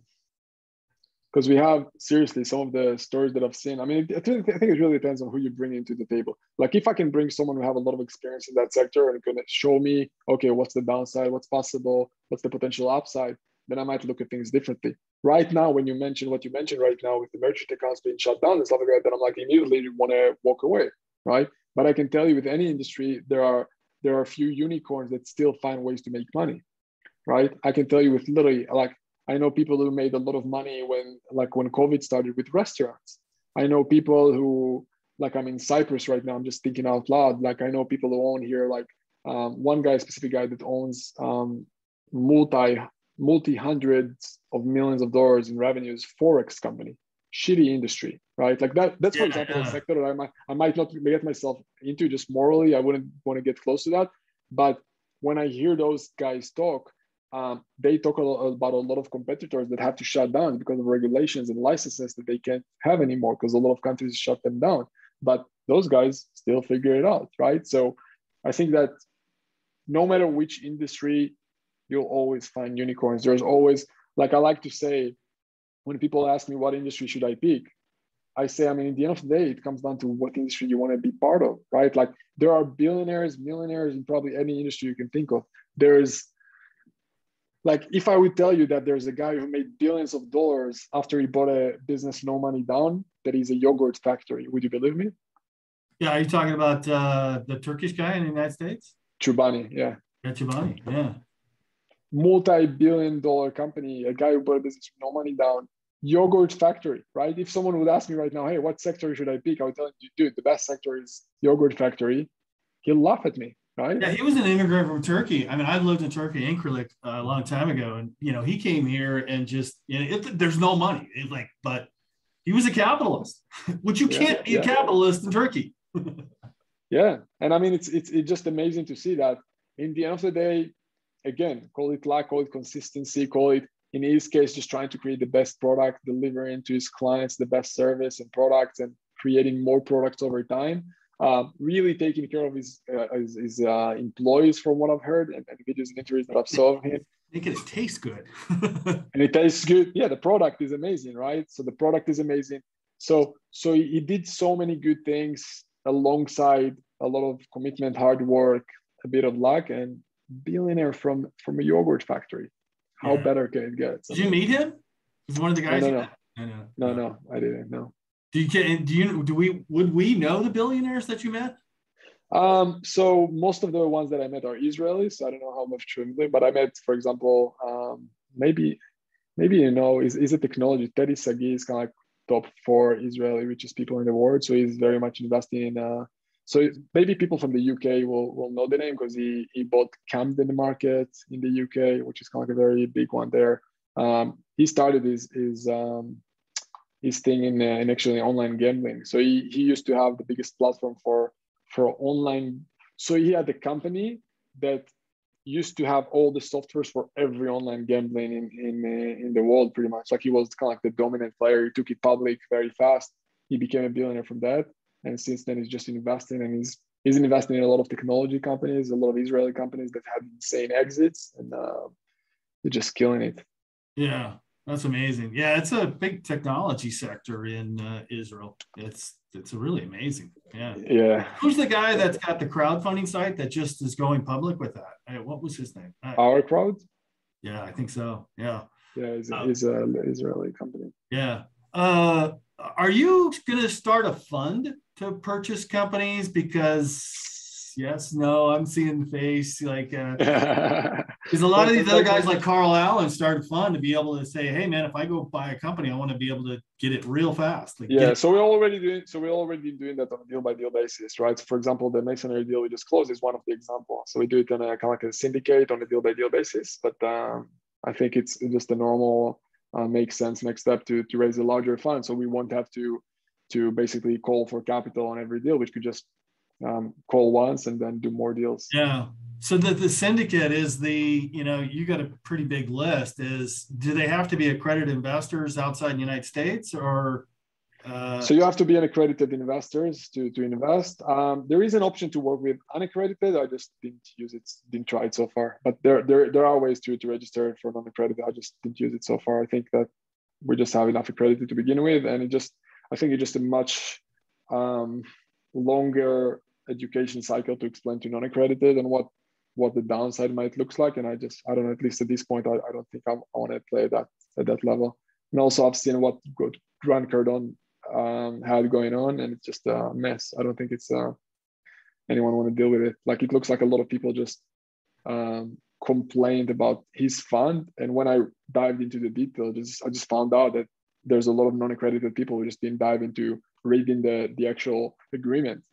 because we have seriously some of the stories that I've seen. I mean, I think it really depends on who you bring into the table. Like if I can bring someone who have a lot of experience in that sector and can show me, okay, what's the downside, what's possible, what's the potential upside, then I might look at things differently. Right now, when you mention what you mentioned right now with the merchant accounts being shut down and stuff like that, then I'm like immediately want to walk away, right? But I can tell you with any industry, there are a few unicorns that still find ways to make money, right? I can tell you with literally like I know people who made a lot of money when COVID started with restaurants. I know people who, like I'm in Cyprus right now, I'm just thinking out loud. Like I know people who own here, like one guy, specific guy that owns multi hundreds of millions of dollars in revenues, Forex company, shitty industry, right? Like that's for example, a sector that I might not get myself into just morally. I wouldn't want to get close to that. But when I hear those guys talk, they talk about a lot of competitors that have to shut down because of regulations and licenses that they can't have anymore because a lot of countries shut them down. But those guys still figure it out, right? So I think that no matter which industry, you'll always find unicorns. There's always, like I like to say, when people ask me what industry should I pick, I say, I mean, at the end of the day, it comes down to what industry you want to be part of, right? Like there are billionaires, millionaires in probably any industry you can think of. There's like, if I would tell you that there's a guy who made billions of dollars after he bought a business no money down, that is a yogurt factory, would you believe me? Yeah, are you talking about the Turkish guy in the United States? Chobani, yeah. Yeah, Chobani, yeah. Multi-billion-dollar company, a guy who bought a business with no money down, yogurt factory, right? If someone would ask me right now, hey, what sector should I pick? I would tell him, dude, the best sector is yogurt factory. He'll laugh at me, right? Yeah, he was an immigrant from Turkey. I mean, I lived in Turkey, Incirlik, a long time ago, and he came here and just there's no money. But he was a capitalist, which you can't be a capitalist in Turkey. Yeah, and I mean, it's just amazing to see that. In the end of the day, again, call it luck, call it consistency, call it, in his case, just trying to create the best product, delivering to his clients the best service and products, and creating more products over time. Really taking care of his employees, from what I've heard, and videos and interviews that I've saw of him. Making it taste good. And it tastes good. Yeah, the product is amazing, right? So the product is amazing. So he did so many good things alongside a lot of commitment, hard work, a bit of luck, and billionaire from a yogurt factory. How better can it get? Did you meet him? He's one of the guys. No, I didn't. No. Would we know the billionaires that you met? So most of the ones that I met are Israelis. So I don't know how much familiar, but I met, for example, maybe is a technology. Teddy Sagi is kind of like top 4 Israeli richest people in the world. So he's very much investing in So maybe people from the UK will know the name because he bought Camden Market in the UK, which is kind of like a very big one there. He started his thing in actually online gambling. So he used to have the biggest platform for online. So he had a company that used to have all the softwares for every online gambling in the world, pretty much. Like he was kind of like the dominant player. He took it public very fast. He became a billionaire from that, and since then he's just investing, and he's investing in a lot of technology companies, a lot of Israeli companies that had insane exits, and they're just killing it. Yeah, that's amazing. Yeah, it's a big technology sector in Israel. It's really amazing. Yeah. Yeah. Who's the guy that's got the crowdfunding site that just is going public with that? What was his name? Our Crowd. Yeah, I think so. Yeah. Yeah, he's an Israeli company. Yeah. Are you going to start a fund to purchase companies? Because yes, no, I'm seeing the face. Like, because a lot of these other guys like Carl Allen started a fund to be able to say, hey, man, if I go buy a company, I want to be able to get it real fast. Like, yeah, so we're already doing that on a deal by deal basis, right? For example, the Masonry deal we just closed is one of the examples. So we do it on a kind of like a syndicate on a deal by deal basis. But I think it's just a normal makes sense next step to raise a larger fund, so we won't have to basically call for capital on every deal, which could just call once and then do more deals. Yeah. So that the syndicate is you got a pretty big list. Do they have to be accredited investors outside the United States, or? So you have to be an accredited investors to invest. There is an option to work with unaccredited. I just didn't try it so far. But there are ways to register for non-accredited. I just didn't use it so far. I think that we just have enough accredited to begin with, and I think it's just a much longer education cycle to explain to non-accredited and what the downside might looks like. And I don't know, at least at this point, I don't think I want to play that at that level. And also I've seen what Grant Cardone had going on, and it's just a mess. I don't think it's anyone want to deal with it. Like, it looks like a lot of people just complained about his fund, and when I dived into the details, I just found out that there's a lot of non-accredited people who just didn't dive into reading the actual agreement,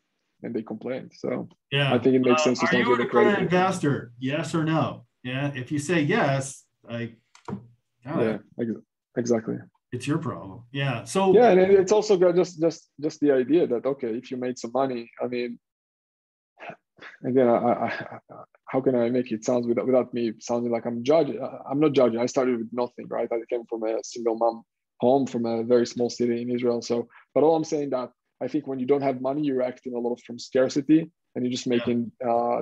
and they complained. So yeah, I think it makes sense to start with an accredited investor? Yes or no? Yeah. If you say yes, exactly. It's your problem. Yeah. So yeah, and it's also got just the idea that, okay, if you made some money, I mean, again, I how can I make it sound without me sounding like I'm judging? I'm not judging. I started with nothing, right? I came from a single mom home from a very small city in Israel. So, but all I'm saying that I think when you don't have money, you're acting a lot from scarcity, and you're just making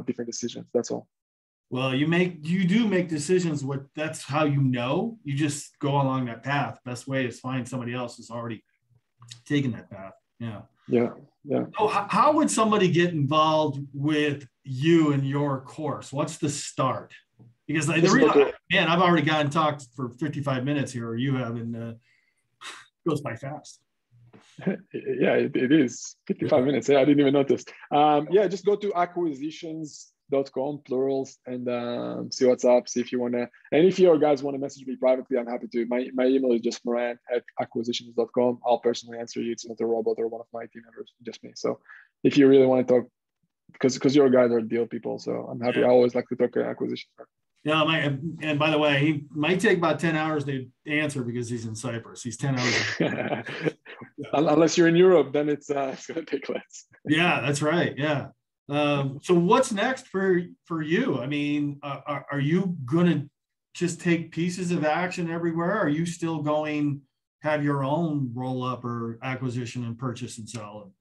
different decisions. That's all. Well, you do make decisions. That's how you just go along that path. Best way is find somebody else who's already taken that path. Yeah. So how would somebody get involved with you and your course? What's the start? Because I've already gotten talked for 55 minutes here, or you have, and goes by fast. Yeah, it is 55 minutes. Yeah, I didn't even notice. Just go to acquisitions.com, plurals, and see what's up. See if you want to, and if you guys want to message me privately, I'm happy to. My email is just moran@acquisitions.com. I'll personally answer you. It's not a robot or one of my team members, just me. So if you really want to talk, because your guys are deal people, so I'm happy. I always like to talk acquisition. Yeah, and by the way, he might take about 10 hours to answer because he's in Cyprus. He's 10 hours. Unless you're in Europe, then it's going to take less. Yeah, that's right. Yeah. So what's next for you? I mean, are you going to just take pieces of action everywhere? Are you still have your own roll up or acquisition and purchase and sell?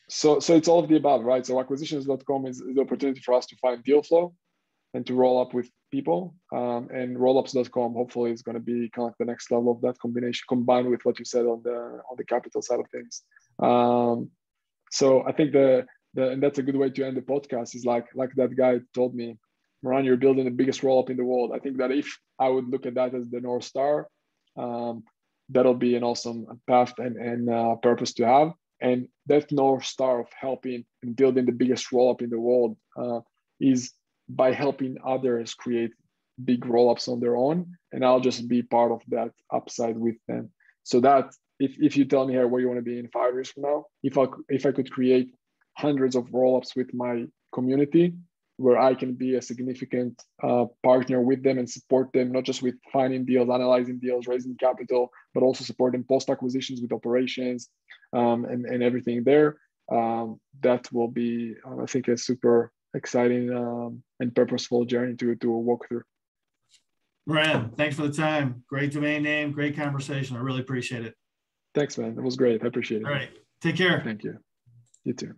So it's all of the above, right? So acquisitions.com is the opportunity for us to find deal flow and to roll up with people. And rollups.com hopefully is going to be kind of like the next level of that combination, combined with what you said on the capital side of things. So I think and that's a good way to end the podcast, is like that guy told me, Moran, you're building the biggest roll up in the world. I think that if I would look at that as the North Star, that'll be an awesome path and purpose to have. And that North Star of helping and building the biggest roll up in the world is by helping others create big roll-ups on their own, and I'll just be part of that upside with them. So that if you tell me here where you want to be in 5 years from now, if I could create hundreds of roll-ups with my community, where I can be a significant partner with them and support them, not just with finding deals, analyzing deals, raising capital, but also supporting post-acquisitions with operations and everything there. That will be, I think, a super exciting and purposeful journey to walk through. Moran, thanks for the time. Great domain name, great conversation. I really appreciate it. Thanks, man. It was great. I appreciate it. All right. Take care. Thank you. You too.